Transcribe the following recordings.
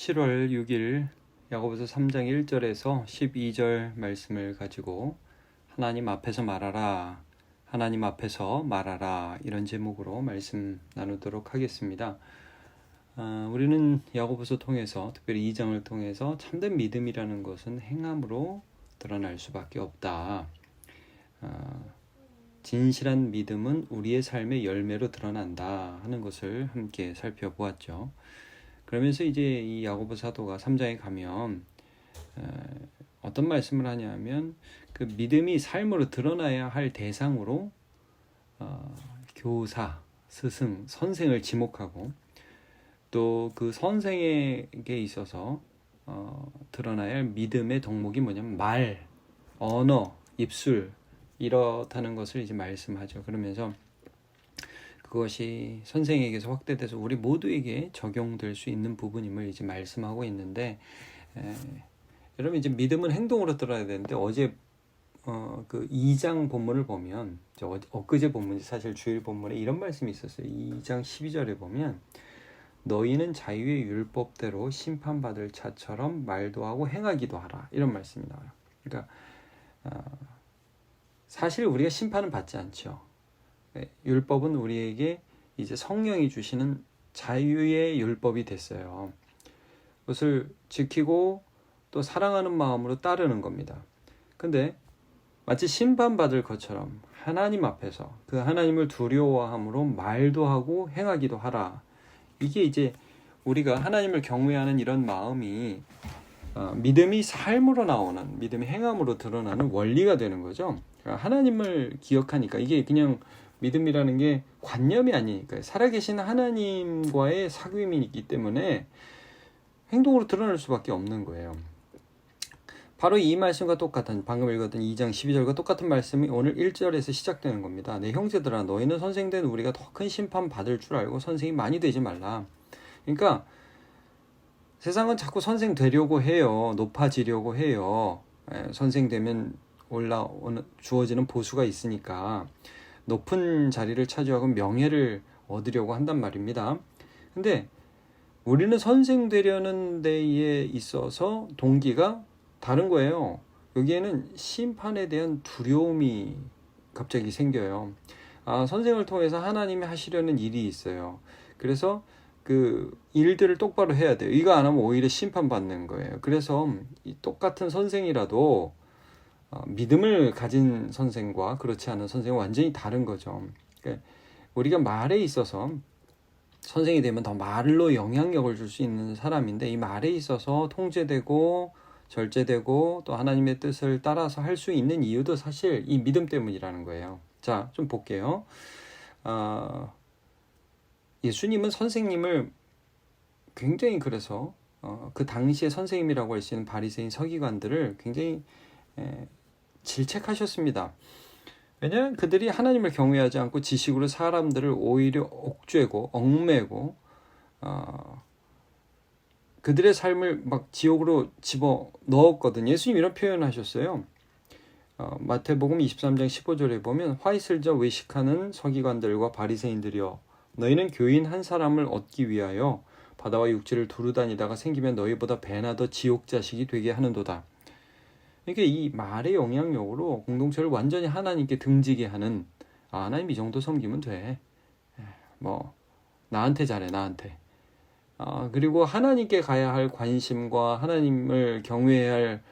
7월 6일 야고보서 3장 1절에서 12절 말씀을 가지고 하나님 앞에서 말하라, 하나님 앞에서 말하라, 이런 제목으로 말씀 나누도록 하겠습니다. 우리는 야고보서 통해서, 특별히 2장을 통해서 참된 믿음이라는 것은 행함으로 드러날 수밖에 없다. 진실한 믿음은 우리의 삶의 열매로 드러난다 하는 것을 함께 살펴보았죠. 그러면서 이제 이 야고보 사도가 3장에 가면 어떤 말씀을 하냐면 그 믿음이 삶으로 드러나야 할 대상으로 교사, 스승, 선생을 지목하고 또 그 선생에게 있어서 드러나야 할 믿음의 덕목이 뭐냐면 말, 언어, 입술 이렇다는 것을 이제 말씀하죠. 그러면서 그것이 선생에게서 확대돼서 우리 모두에게 적용될 수 있는 부분임을 이제 말씀하고 있는데, 여러분 이제 믿음은 행동으로 들어야 되는데 어제 그 2장 본문을 보면, 엊그제 본문이 사실 주일 본문에 이런 말씀이 있었어요. 2장 12절에 보면 너희는 자유의 율법대로 심판받을 자처럼 말도 하고 행하기도 하라, 이런 말씀이 나와요. 그러니까 사실 우리가 심판은 받지 않죠. 율법은 우리에게 이제 성령이 주시는 자유의 율법이 됐어요. 그것을 지키고 또 사랑하는 마음으로 따르는 겁니다. 근데 마치 심판받을 것처럼 하나님 앞에서 그 하나님을 두려워함으로 말도 하고 행하기도 하라. 이게 이제 우리가 하나님을 경외하는 이런 마음이 믿음이 삶으로 나오는, 믿음이 행함으로 드러나는 원리가 되는 거죠. 하나님을 기억하니까 이게 그냥 믿음이라는 게 관념이 아니니까요. 살아계신 하나님과의 사귐이 있기 때문에 행동으로 드러날 수밖에 없는 거예요. 바로 이 말씀과 똑같은, 방금 읽었던 2장 12절과 똑같은 말씀이 오늘 1절에서 시작되는 겁니다. 내 형제들아, 너희는 선생된 우리가 더 큰 심판 받을 줄 알고 선생이 많이 되지 말라. 그러니까 세상은 자꾸 선생 되려고 해요. 높아지려고 해요. 선생 되면 주어지는 보수가 있으니까 높은 자리를 차지하고 명예를 얻으려고 한단 말입니다. 근데 우리는 선생 되려는 데에 있어서 동기가 다른 거예요. 여기에는 심판에 대한 두려움이 갑자기 생겨요. 선생을 통해서 하나님이 하시려는 일이 있어요. 그래서 그 일들을 똑바로 해야 돼요. 이거 안 하면 오히려 심판받는 거예요. 그래서 이 똑같은 선생이라도 믿음을 가진 선생과 그렇지 않은 선생은 완전히 다른 거죠. 그러니까 우리가 말에 있어서 선생이 되면 더 말로 영향력을 줄 수 있는 사람인데, 이 말에 있어서 통제되고 절제되고 또 하나님의 뜻을 따라서 할 수 있는 이유도 사실 이 믿음 때문이라는 거예요. 자, 좀 볼게요. 예수님은 선생님을 굉장히, 그래서 그 당시에 선생님이라고 할 수 있는 바리새인 서기관들을 굉장히 질책하셨습니다. 왜냐하면 그들이 하나님을 경외하지 않고 지식으로 사람들을 오히려 옥죄고 얽매고 그들의 삶을 막 지옥으로 집어 넣었거든요. 예수님 이런 표현을 하셨어요. 마태복음 23장 15절에 보면 화 있을 자 외식하는 서기관들과 바리새인들이여, 너희는 교인 한 사람을 얻기 위하여 바다와 육지를 두루 다니다가 생기면 너희보다 배나 더 지옥 자식이 되게 하는도다. 그러니까 이 말의 영향력으로 공동체를 완전히 하나님께 등지게 하는, 하나님 이 정도 섬기면 돼. 나한테 잘해, 나한테. 그리고 하나님께 가야 할 관심과 하나님을 경외해야 할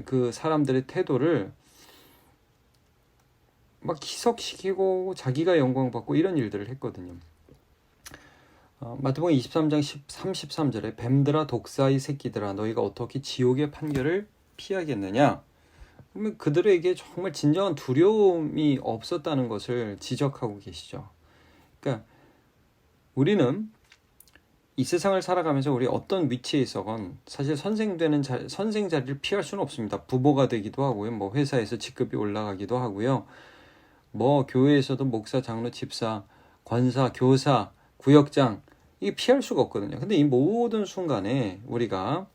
그 사람들의 태도를 막 희석시키고 자기가 영광받고 이런 일들을 했거든요. 마태복음 23장 33절에 뱀들아 독사의 새끼들아, 너희가 어떻게 지옥의 판결을 피하겠느냐? 그러면 그들에게 정말 진정한 두려움이 없었다는 것을 지적하고 계시죠. 그러니까 우리는 이 세상을 살아가면서 우리 어떤 위치에 있어건 사실 선생 자리를 피할 수는 없습니다. 부모가 되기도 하고요, 회사에서 직급이 올라가기도 하고요, 교회에서도 목사, 장로, 집사, 권사, 교사, 구역장, 이게 피할 수가 없거든요. 근데 이 모든 순간에 우리가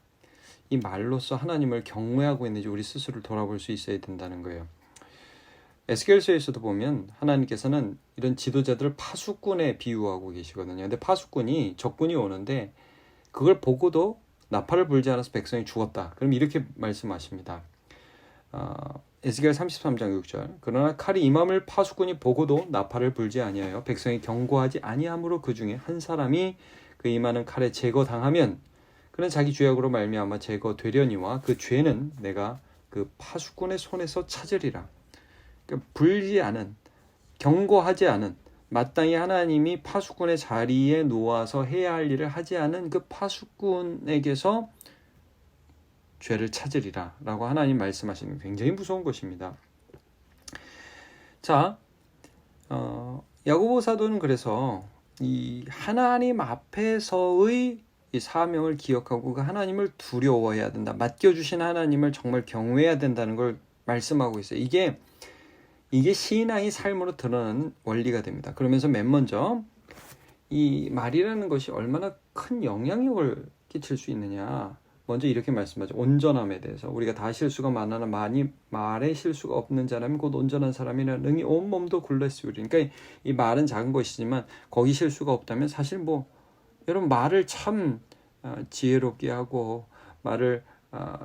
이 말로써 하나님을 경외하고 있는지 우리 스스로를 돌아볼 수 있어야 된다는 거예요. 에스겔서에서도 보면 하나님께서는 이런 지도자들을 파수꾼에 비유하고 계시거든요. 근데 파수꾼이 적군이 오는데 그걸 보고도 나팔을 불지 않아서 백성이 죽었다. 그럼 이렇게 말씀하십니다. 에스겔 33장 6절. 그러나 칼이 임함을 파수꾼이 보고도 나팔을 불지 아니하여 백성이 경고하지 아니함으로 그 중에 한 사람이 그 임하는 칼에 제거당하면 그는 자기 죄악으로 말미암아 제거되려니와 그 죄는 내가 그 파수꾼의 손에서 찾으리라. 그러니까 불지 않은, 경고하지 않은, 마땅히 하나님이 파수꾼의 자리에 놓아서 해야 할 일을 하지 않은 그 파수꾼에게서 죄를 찾으리라 라고 하나님 말씀하시는 굉장히 무서운 것입니다. 자, 야고보 사도는 그래서 이 하나님 앞에서의 이 사명을 기억하고 그 하나님을 두려워해야 된다. 맡겨주신 하나님을 정말 경외해야 된다는 걸 말씀하고 있어요. 이게 신앙이 삶으로 드러나는 원리가 됩니다. 그러면서 맨 먼저 이 말이라는 것이 얼마나 큰 영향력을 끼칠 수 있느냐. 먼저 이렇게 말씀하죠. 온전함에 대해서. 우리가 다 실수가 많으나 말에 실수가 없는 자라면 곧 온전한 사람이나 능히 온몸도 굴레쓰우리. 그러니까 이 말은 작은 것이지만 거기 실수가 없다면 사실 여러분 말을 참 지혜롭게 하고 말을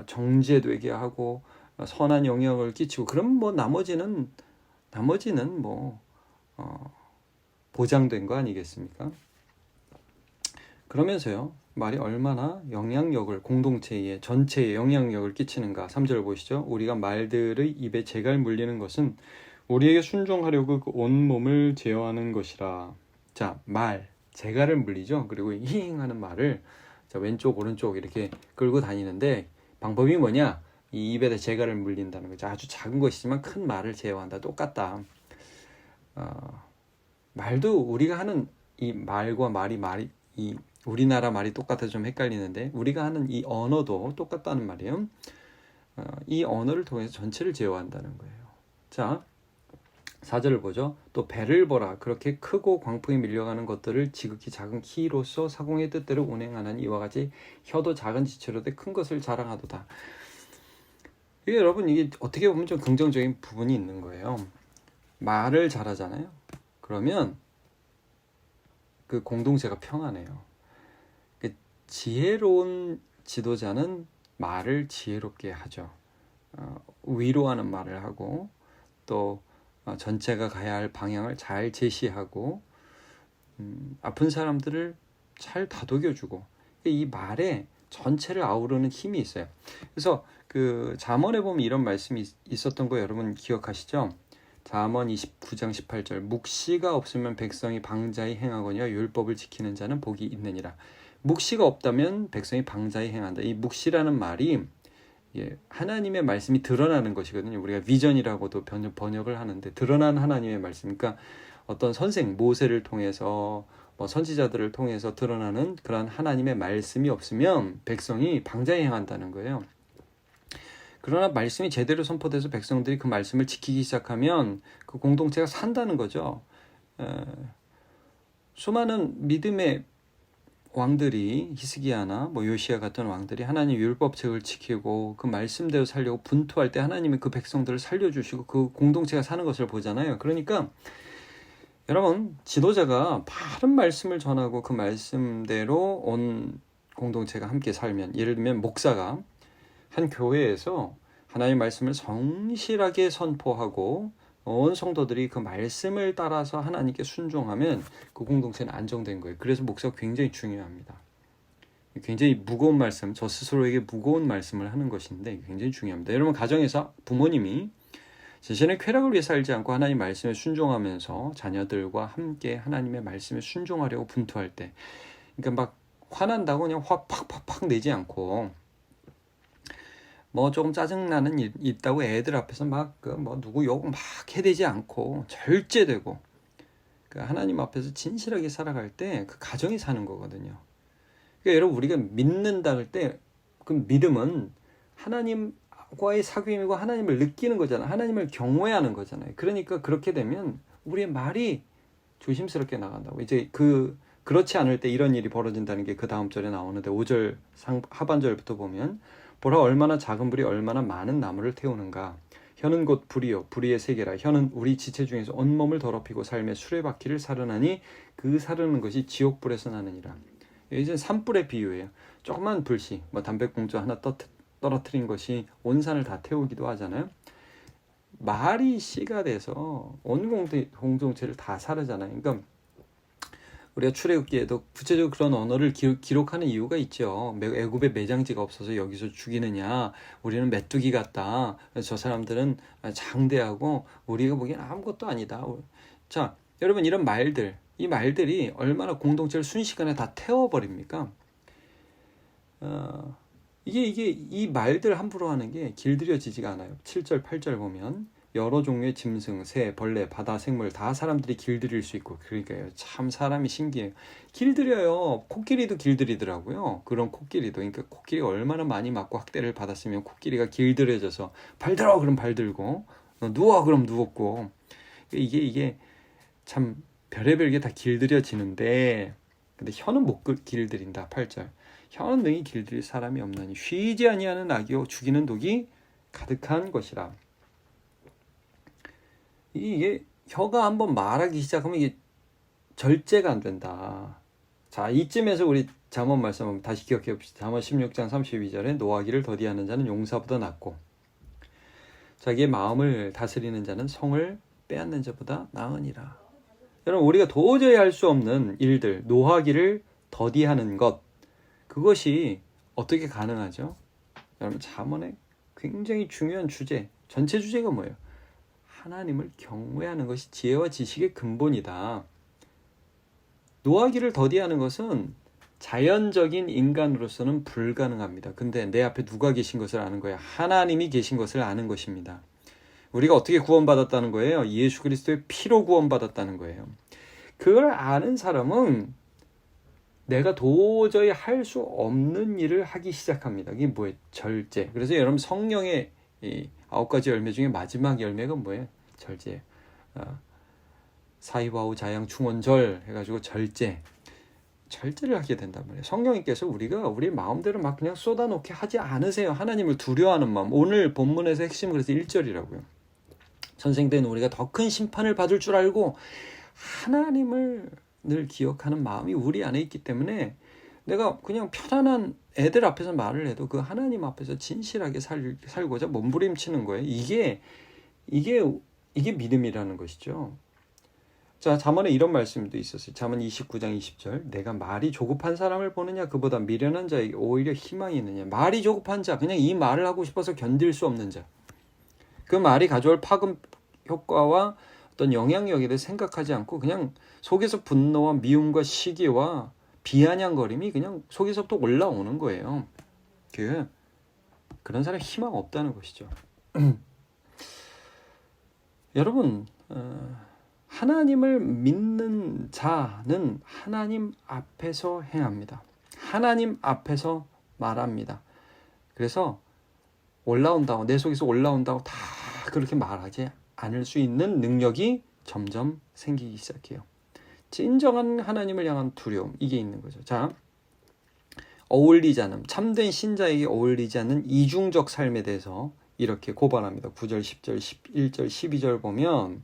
정제되게 하고 선한 영향을 끼치고 그럼 나머지는 보장된 거 아니겠습니까? 그러면서요. 말이 얼마나 영향력을 공동체에 전체에 영향력을 끼치는가. 3절 보시죠. 우리가 말들의 입에 재갈 물리는 것은 우리에게 순종하려고 그 온몸을 제어하는 것이라. 자, 말 재갈을 물리죠. 그리고 힝 하는 말을 자, 왼쪽 오른쪽 이렇게 끌고 다니는데 방법이 뭐냐? 이 입에다 재갈을 물린다는 거죠. 아주 작은 것이지만 큰 말을 제어한다. 똑같다. 말도 우리가 하는 이 말과 말이 이 우리나라 말이 똑같아서 좀 헷갈리는데 우리가 하는 이 언어도 똑같다는 말이에요. 이 언어를 통해서 전체를 제어한다는 거예요. 자, 4절을 보죠. 또 배를 보라. 그렇게 크고 광풍이 밀려가는 것들을 지극히 작은 키로서 사공의 뜻대로 운행하는 이와 같이 혀도 작은 지체로되 큰 것을 자랑하도다. 이게 여러분 이게 어떻게 보면 좀 긍정적인 부분이 있는 거예요. 말을 잘하잖아요. 그러면 그 공동체가 평안해요. 지혜로운 지도자는 말을 지혜롭게 하죠. 위로하는 말을 하고 또 전체가 가야 할 방향을 잘 제시하고 아픈 사람들을 잘 다독여주고 이 말에 전체를 아우르는 힘이 있어요. 그래서 그 잠언에 보면 이런 말씀이 있었던 거 여러분 기억하시죠? 잠언 29장 18절 묵시가 없으면 백성이 방자히 행하거니와 율법을 지키는 자는 복이 있느니라. 묵시가 없다면 백성이 방자히 행한다. 이 묵시라는 말이 하나님의 말씀이 드러나는 것이거든요. 우리가 비전이라고도 번역을 하는데 드러난 하나님의 말씀. 그러니까 어떤 선생 모세를 통해서 선지자들을 통해서 드러나는 그런 하나님의 말씀이 없으면 백성이 방자히 행한다는 거예요. 그러나 말씀이 제대로 선포돼서 백성들이 그 말씀을 지키기 시작하면 그 공동체가 산다는 거죠. 수많은 믿음의 왕들이 히스기야나 요시야 같은 왕들이 하나님 율법책을 지키고 그 말씀대로 살려고 분투할 때 하나님이 그 백성들을 살려주시고 그 공동체가 사는 것을 보잖아요. 그러니까 여러분 지도자가 바른 말씀을 전하고 그 말씀대로 온 공동체가 함께 살면 예를 들면 목사가 한 교회에서 하나님의 말씀을 성실하게 선포하고 온 성도들이 그 말씀을 따라서 하나님께 순종하면 그 공동체는 안정된 거예요. 그래서 목사가 굉장히 중요합니다. 굉장히 무거운 말씀, 저 스스로에게 무거운 말씀을 하는 것인데 굉장히 중요합니다. 여러분 가정에서 부모님이 자신의 쾌락을 위해 살지 않고 하나님 말씀에 순종하면서 자녀들과 함께 하나님의 말씀에 순종하려고 분투할 때 그러니까 막 화난다고 그냥 화 팍팍팍 내지 않고 조금 짜증나는 일 있다고 애들 앞에서 누구 욕 막 해대지 않고 절제되고 하나님 앞에서 진실하게 살아갈 때 그 가정이 사는 거거든요. 그러니까 여러분 우리가 믿는다 할 때 그 믿음은 하나님과의 사귐이고 하나님을 느끼는 거잖아요. 하나님을 경외하는 거잖아요. 그러니까 그렇게 되면 우리의 말이 조심스럽게 나간다고. 이제 그렇지 않을 때 이런 일이 벌어진다는 게 그 다음 절에 나오는데 5절 하반절부터 보면 보라 얼마나 작은 불이 얼마나 많은 나무를 태우는가. 혀는 곧 불이요 불의의 세계라. 혀는 우리 지체 중에서 온몸을 더럽히고 삶의 수레바퀴를 사르나니 그 사르는 것이 지옥불에서 나느니라. 이제 산불의 비유예요. 조그만 불씨, 뭐 담배꽁초 하나 떨어뜨린 것이 온 산을 다 태우기도 하잖아요. 말이 씨가 돼서 온 공동체를 다 사르잖아요. 그러니까 우리가 출애굽기에도 구체적으로 그런 언어를 기록하는 이유가 있죠. 애굽에 매장지가 없어서 여기서 죽이느냐, 우리는 메뚜기 같다, 저 사람들은 장대하고 우리가 보기엔 아무것도 아니다. 자, 여러분, 이런 말들, 이 말들이 얼마나 공동체를 순식간에 다 태워버립니까? 이게 이 말들 함부로 하는 게 길들여지지가 않아요. 7절 8절 보면 여러 종류의 짐승, 새, 벌레, 바다 생물 다 사람들이 길들일 수 있고, 그러니까요, 참 사람이 신기해요. 길들여요. 코끼리도 길들이더라고요. 그런 코끼리도. 그러니까 코끼리가 얼마나 많이 맞고 학대를 받았으면 코끼리가 길들여져서 발 들어 그럼 발 들고, 누워 그럼 누웠고. 이게 참 별의별 게 다 길들여지는데, 근데 혀는 못 길들인다. 8절. 혀는 능히 길들일 사람이 없나니 쉬지 아니하는 악이요 죽이는 독이 가득한 것이라. 이게 혀가 한번 말하기 시작하면 이게 절제가 안 된다. 자, 이쯤에서 우리 잠언 말씀 한번 다시 기억해 봅시다. 잠언 16장 32절에 노하기를 더디하는 자는 용사보다 낫고 자기의 마음을 다스리는 자는 성을 빼앗는 자보다 나으니라. 여러분, 우리가 도저히 할 수 없는 일들, 노하기를 더디하는 것, 그것이 어떻게 가능하죠? 여러분, 잠언의 굉장히 중요한 주제, 전체 주제가 뭐예요? 하나님을 경외하는 것이 지혜와 지식의 근본이다. 노하기를 더디하는 것은 자연적인 인간으로서는 불가능합니다. 근데 내 앞에 누가 계신 것을 아는 거예요. 하나님이 계신 것을 아는 것입니다. 우리가 어떻게 구원받았다는 거예요? 예수 그리스도의 피로 구원받았다는 거예요. 그걸 아는 사람은 내가 도저히 할 수 없는 일을 하기 시작합니다. 이게 뭐예요? 절제. 그래서 여러분, 성령의 이 9가지 열매 중에 마지막 열매가 뭐예요? 절제. 사이와우 자양 충원절 해가지고 절제를 하게 된단 말이에요. 성령님께서 우리가 우리 마음대로 막 그냥 쏟아놓게 하지 않으세요. 하나님을 두려워하는 마음. 오늘 본문에서 핵심은 그래서 1절이라고요. 전생된 우리가 더 큰 심판을 받을 줄 알고 하나님을 늘 기억하는 마음이 우리 안에 있기 때문에 내가 그냥 편안한 애들 앞에서 말을 해도 그 하나님 앞에서 진실하게 살고자 몸부림치는 거예요. 이게 믿음이라는 것이죠. 자, 잠언에 이런 말씀도 있었어요. 잠언 29장 20절. 내가 말이 조급한 사람을 보느냐, 그보다 미련한 자에게 오히려 희망이 있느냐. 말이 조급한 자, 그냥 이 말을 하고 싶어서 견딜 수 없는 자. 그 말이 가져올 파급 효과와 어떤 영향력에 대해 생각하지 않고 그냥 속에서 분노와 미움과 시기와 비아냥거림이 그냥 속에서부터 올라오는 거예요. 그런 사람이 희망 없다는 것이죠. 여러분, 하나님을 믿는 자는 하나님 앞에서 행합니다. 하나님 앞에서 말합니다. 그래서 올라온다고, 내 속에서 올라온다고 다 그렇게 말하지 않을 수 있는 능력이 점점 생기기 시작해요. 진정한 하나님을 향한 두려움, 이게 있는 거죠. 자, 어울리지 않음, 참된 신자에게 어울리지 않는 이중적 삶에 대해서 이렇게 고발합니다. 9절, 10절, 11절, 12절 보면,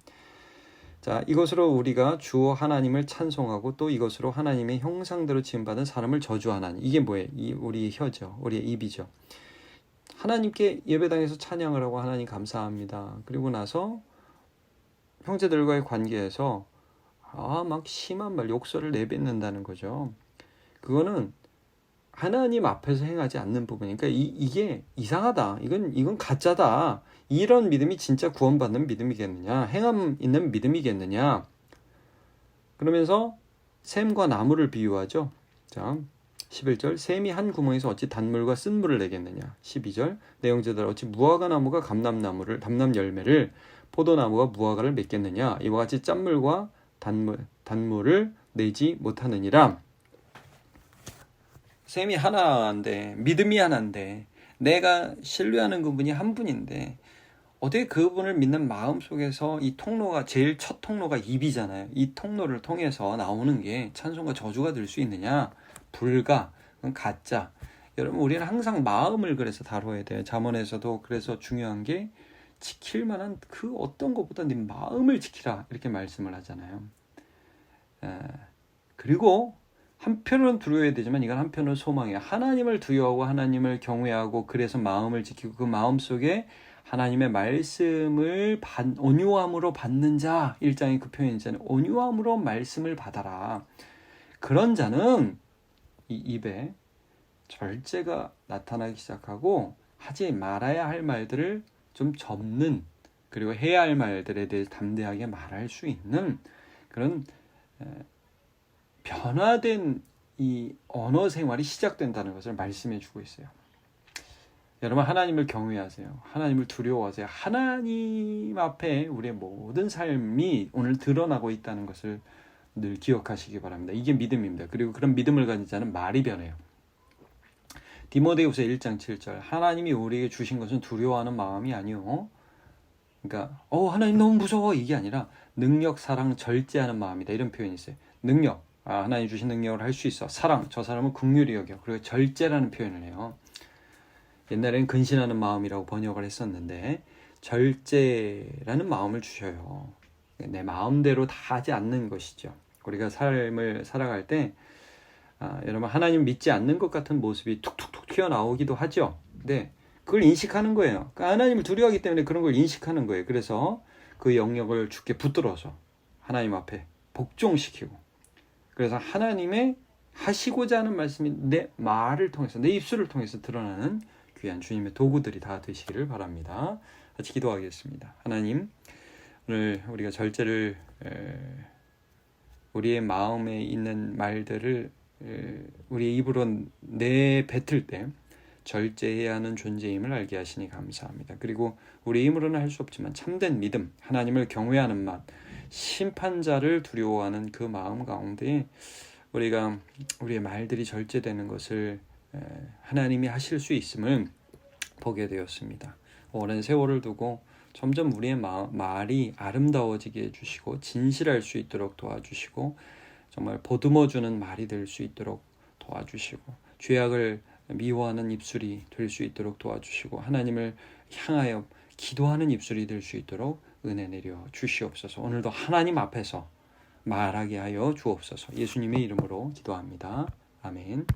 자, 이것으로 우리가 주 하나님을 찬송하고 또 이것으로 하나님의 형상대로 지음받은 사람을 저주하나니. 이게 뭐예요? 우리의 혀죠. 우리의 입이죠. 하나님께 예배당에서 찬양을 하고 하나님 감사합니다. 그리고 나서 형제들과의 관계에서 막 심한 말, 욕설을 내뱉는다는 거죠. 그거는 하나님 앞에서 행하지 않는 부분이니까 이게 이상하다. 이건 가짜다. 이런 믿음이 진짜 구원받는 믿음이겠느냐? 행함 있는 믿음이겠느냐? 그러면서 샘과 나무를 비유하죠. 자, 11절. 샘이 한 구멍에서 어찌 단물과 쓴물을 내겠느냐? 12절. 내 형제들 어찌 무화과 나무가 감람 열매를 포도나무가 무화과를 맺겠느냐? 이와 같이 짠물과 단물을 내지 못하느니라. 샘이 하나인데, 믿음이 하나인데, 내가 신뢰하는 그분이 한 분인데, 어떻게 그분을 믿는 마음 속에서 이 통로가, 제일 첫 통로가 입이잖아요. 이 통로를 통해서 나오는 게 찬송과 저주가 될 수 있느냐? 불가, 그건 가짜. 여러분, 우리는 항상 마음을 그래서 다뤄야 돼요. 잠언에서도 그래서 중요한 게 지킬 만한 그 어떤 것보다 네 마음을 지키라, 이렇게 말씀을 하잖아요. 그리고 한편으로는 두려워야 되지만 이건 한편으로 소망이에요. 하나님을 두려워하고 하나님을 경외하고 그래서 마음을 지키고 그 마음 속에 하나님의 말씀을 온유함으로 받는 자, 1장의 그 표현이잖아요. 온유함으로 말씀을 받아라. 그런 자는 이 입에 절제가 나타나기 시작하고 하지 말아야 할 말들을 좀 접는, 그리고 해야 할 말들에 대해 담대하게 말할 수 있는 그런 변화된 이 언어 생활이 시작된다는 것을 말씀해 주고 있어요. 여러분, 하나님을 경외하세요. 하나님을 두려워하세요. 하나님 앞에 우리의 모든 삶이 오늘 드러나고 있다는 것을 늘 기억하시기 바랍니다. 이게 믿음입니다. 그리고 그런 믿음을 가진 자는 말이 변해요. 디모데후서 1장 7절, 하나님이 우리에게 주신 것은 두려워하는 마음이 아니요, 그러니까 하나님 너무 무서워, 이게 아니라 능력, 사랑, 절제하는 마음이다, 이런 표현이 있어요. 능력, 하나님 주신 능력을 할 수 있어. 사랑, 저 사람은 긍휼히 여겨. 그리고 절제라는 표현을 해요. 옛날에는 근신하는 마음이라고 번역을 했었는데 절제라는 마음을 주셔요. 내 마음대로 다 하지 않는 것이죠. 우리가 삶을 살아갈 때 여러분, 하나님 믿지 않는 것 같은 모습이 툭툭툭 튀어나오기도 하죠. 근데 그걸 인식하는 거예요. 그러니까 하나님을 두려워하기 때문에 그런 걸 인식하는 거예요. 그래서 그 영역을 주께 붙들어서 하나님 앞에 복종시키고, 그래서 하나님의 하시고자 하는 말씀이 내 말을 통해서, 내 입술을 통해서 드러나는 귀한 주님의 도구들이 다 되시기를 바랍니다. 같이 기도하겠습니다. 하나님, 오늘 우리가 절제를, 우리의 마음에 있는 말들을 우리의 입으로 내뱉을 때 절제해야 하는 존재임을 알게 하시니 감사합니다. 그리고 우리의 힘으로는 할 수 없지만 참된 믿음, 하나님을 경외하는 마음, 심판자를 두려워하는 그 마음 가운데 우리가 우리의 말들이 절제되는 것을 하나님이 하실 수 있음을 보게 되었습니다. 오랜 세월을 두고 점점 우리의 말이 아름다워지게 해주시고 진실할 수 있도록 도와주시고 정말 보듬어주는 말이 될 수 있도록 도와주시고 죄악을 미워하는 입술이 될 수 있도록 도와주시고 하나님을 향하여 기도하는 입술이 될 수 있도록 은혜 내려 주시옵소서. 오늘도 하나님 앞에서 말하게 하여 주옵소서. 예수님의 이름으로 기도합니다. 아멘.